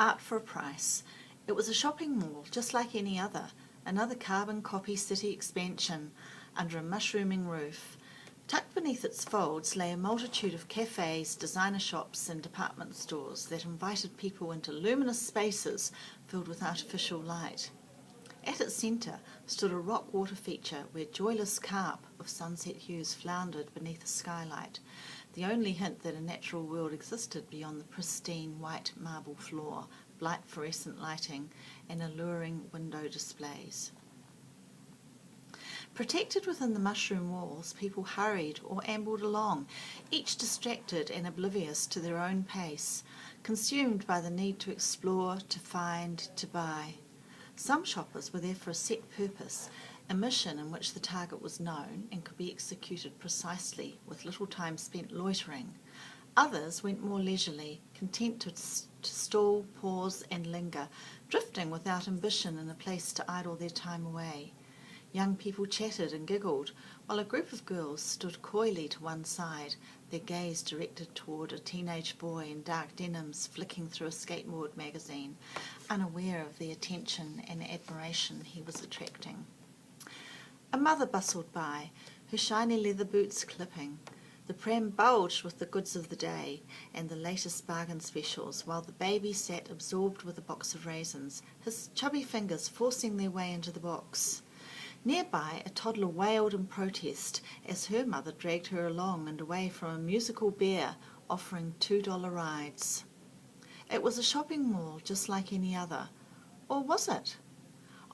Art for a price. It was a shopping mall just like any other, another carbon copy city expansion under a mushrooming roof. Tucked beneath its folds lay a multitude of cafes, designer shops and department stores that invited people into luminous spaces filled with artificial light. At its centre stood a rock water feature where joyless carp of sunset hues floundered beneath a skylight, the only hint that a natural world existed beyond the pristine white marble floor, bright fluorescent lighting and alluring window displays. Protected within the mushroom walls, people hurried or ambled along, each distracted and oblivious to their own pace, consumed by the need to explore, to find, to buy. Some shoppers were there for a set purpose, a mission in which the target was known and could be executed precisely, with little time spent loitering. Others went more leisurely, content to stall, pause and linger, drifting without ambition in a place to idle their time away. Young people chatted and giggled, while a group of girls stood coyly to one side, their gaze directed toward a teenage boy in dark denims flicking through a skateboard magazine, unaware of the attention and admiration he was attracting. A mother bustled by, her shiny leather boots clipping. The pram bulged with the goods of the day and the latest bargain specials, while the baby sat absorbed with a box of raisins, his chubby fingers forcing their way into the box. Nearby, a toddler wailed in protest as her mother dragged her along and away from a musical bear offering $2 rides. It was a shopping mall just like any other. Or was it?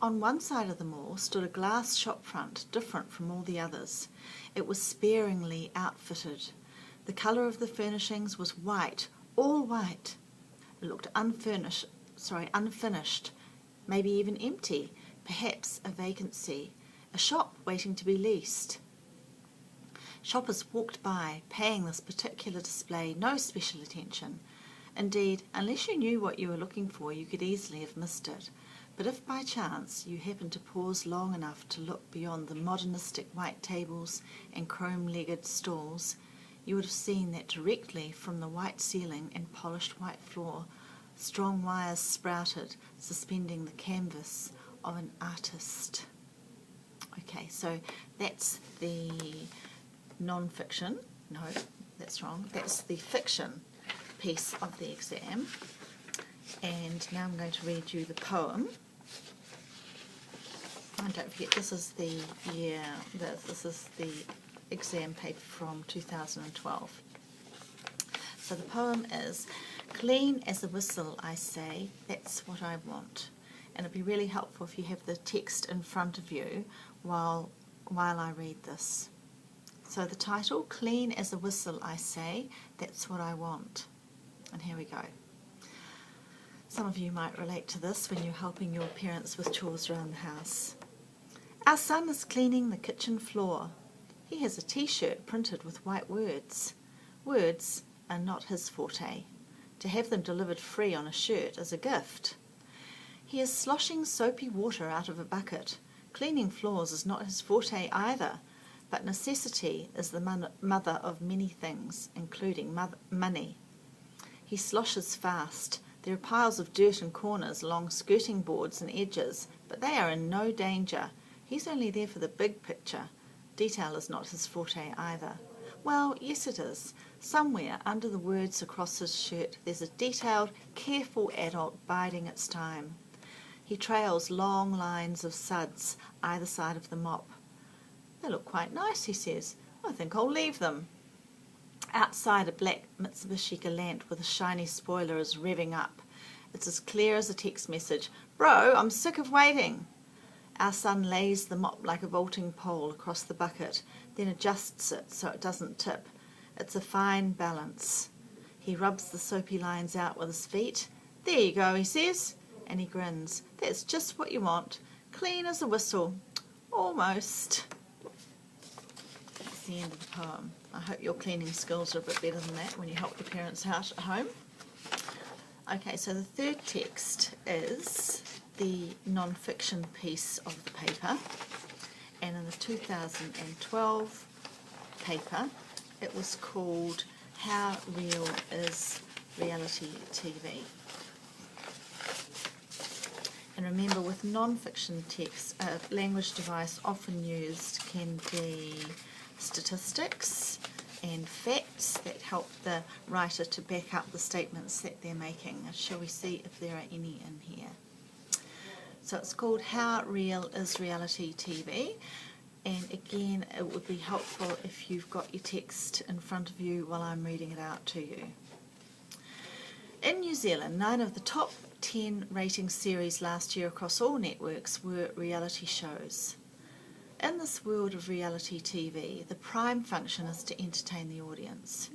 On one side of the mall stood a glass shopfront different from all the others. It was sparingly outfitted. The colour of the furnishings was white, all white. It looked unfinished, maybe even empty, perhaps a vacancy, a shop waiting to be leased. Shoppers walked by, paying this particular display no special attention. Indeed, unless you knew what you were looking for, you could easily have missed it. But if by chance you happened to pause long enough to look beyond the modernistic white tables and chrome-legged stalls, you would have seen that directly from the white ceiling and polished white floor, strong wires sprouted, suspending the canvas of an artist. Okay, so that's the non-fiction. No, that's wrong. That's the fiction piece of the exam. And now I'm going to read you the poem. And don't forget, this is the exam paper from 2012. So the poem is, "Clean as a whistle, I say, that's what I want." And it'd be really helpful if you have the text in front of you while I read this. So the title, "Clean as a whistle, I say, that's what I want." And here we go. Some of you might relate to this when you're helping your parents with chores around the house. Our son is cleaning the kitchen floor. He has a t-shirt printed with white words. Words are not his forte. To have them delivered free on a shirt is a gift. He is sloshing soapy water out of a bucket. Cleaning floors is not his forte either, but necessity is the mother of many things, including money. He sloshes fast. There are piles of dirt in corners along skirting boards and edges, but they are in no danger. He's only there for the big picture. Detail is not his forte either. Well, yes it is. Somewhere under the words across his shirt there's a detailed, careful adult biding its time. He trails long lines of suds either side of the mop. "They look quite nice," he says. "I think I'll leave them." Outside, a black Mitsubishi Galant with a shiny spoiler is revving up. It's as clear as a text message. "Bro, I'm sick of waiting." Our son lays the mop like a vaulting pole across the bucket, then adjusts it so it doesn't tip. It's a fine balance. He rubs the soapy lines out with his feet. "There you go," he says, and he grins. "That's just what you want. Clean as a whistle. Almost." That's the end of the poem. I hope your cleaning skills are a bit better than that when you help your parents out at home. Okay, so the third text is the non-fiction piece of the paper, and in the 2012 paper it was called "How Real is Reality TV?" And remember, with non-fiction text, a language device often used can be statistics and facts that help the writer to back up the statements that they're making. Shall we see if there are any in here? So it's called How Real is Reality TV? And again, it would be helpful if you've got your text in front of you while I'm reading it out to you. In New Zealand, 9 of the top 10 rating series last year across all networks were reality shows. In this world of reality TV, the prime function is to entertain the audience.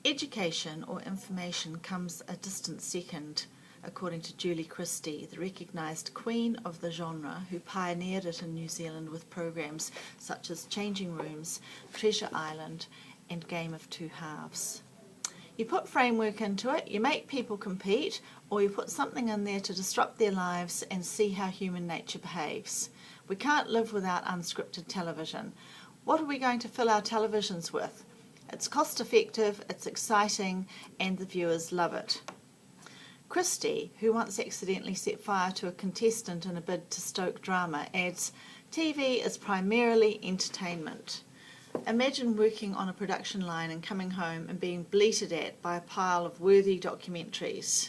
Education or information comes a distant second, according to Julie Christie, the recognised queen of the genre who pioneered it in New Zealand with programs such as Changing Rooms, Treasure Island and Game of Two Halves. You put framework into it, you make people compete, or you put something in there to disrupt their lives and see how human nature behaves. We can't live without unscripted television. What are we going to fill our televisions with? It's cost effective, it's exciting, and the viewers love it. Christie, who once accidentally set fire to a contestant in a bid to stoke drama, adds, TV is primarily entertainment. Imagine working on a production line and coming home and being bleated at by a pile of worthy documentaries.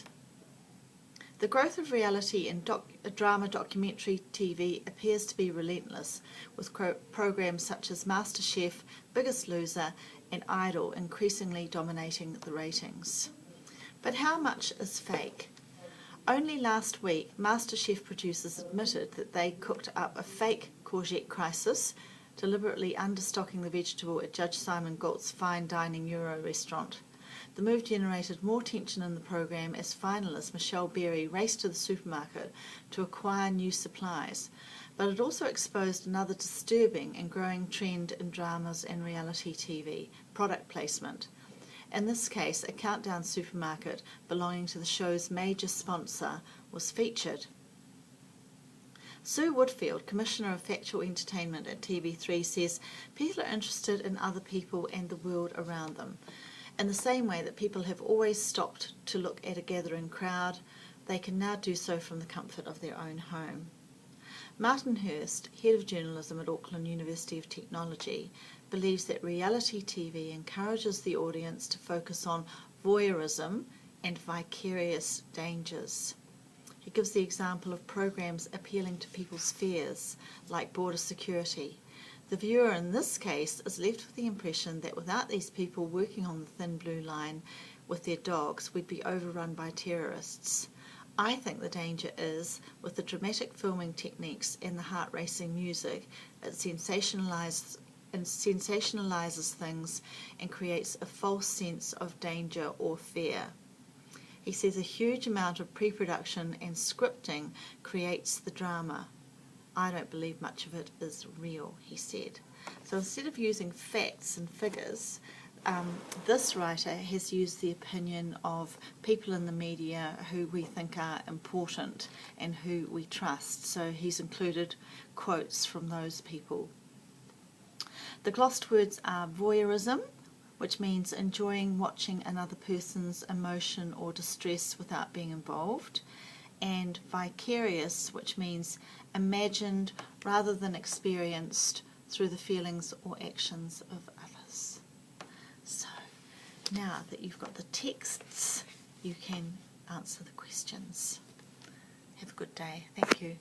The growth of reality and drama documentary TV appears to be relentless, with programs such as MasterChef, Biggest Loser and Idol increasingly dominating the ratings. But how much is fake? Only last week, MasterChef producers admitted that they cooked up a fake courgette crisis, deliberately understocking the vegetable at Judge Simon Gault's fine dining Euro restaurant. The move generated more tension in the programme as finalist Michelle Berry raced to the supermarket to acquire new supplies, but it also exposed another disturbing and growing trend in dramas and reality TV, product placement. In this case, a countdown supermarket belonging to the show's major sponsor was featured. Sue Woodfield, Commissioner of Factual Entertainment at TV3, says people are interested in other people and the world around them. In the same way that people have always stopped to look at a gathering crowd, they can now do so from the comfort of their own home. Martin Hurst, Head of Journalism at Auckland University of Technology, believes that reality TV encourages the audience to focus on voyeurism and vicarious dangers. He gives the example of programs appealing to people's fears, like border security. The viewer in this case is left with the impression that without these people working on the thin blue line with their dogs, we'd be overrun by terrorists. I think the danger is, with the dramatic filming techniques and the heart-racing music, it sensationalizes things and creates a false sense of danger or fear. He says a huge amount of pre-production and scripting creates the drama. I don't believe much of it is real, he said. So instead of using facts and figures, this writer has used the opinion of people in the media who we think are important and who we trust. So he's included quotes from those people. The glossed words are voyeurism, which means enjoying watching another person's emotion or distress without being involved, and vicarious, which means imagined rather than experienced through the feelings or actions of others. So now that you've got the texts, you can answer the questions. Have a good day. Thank you.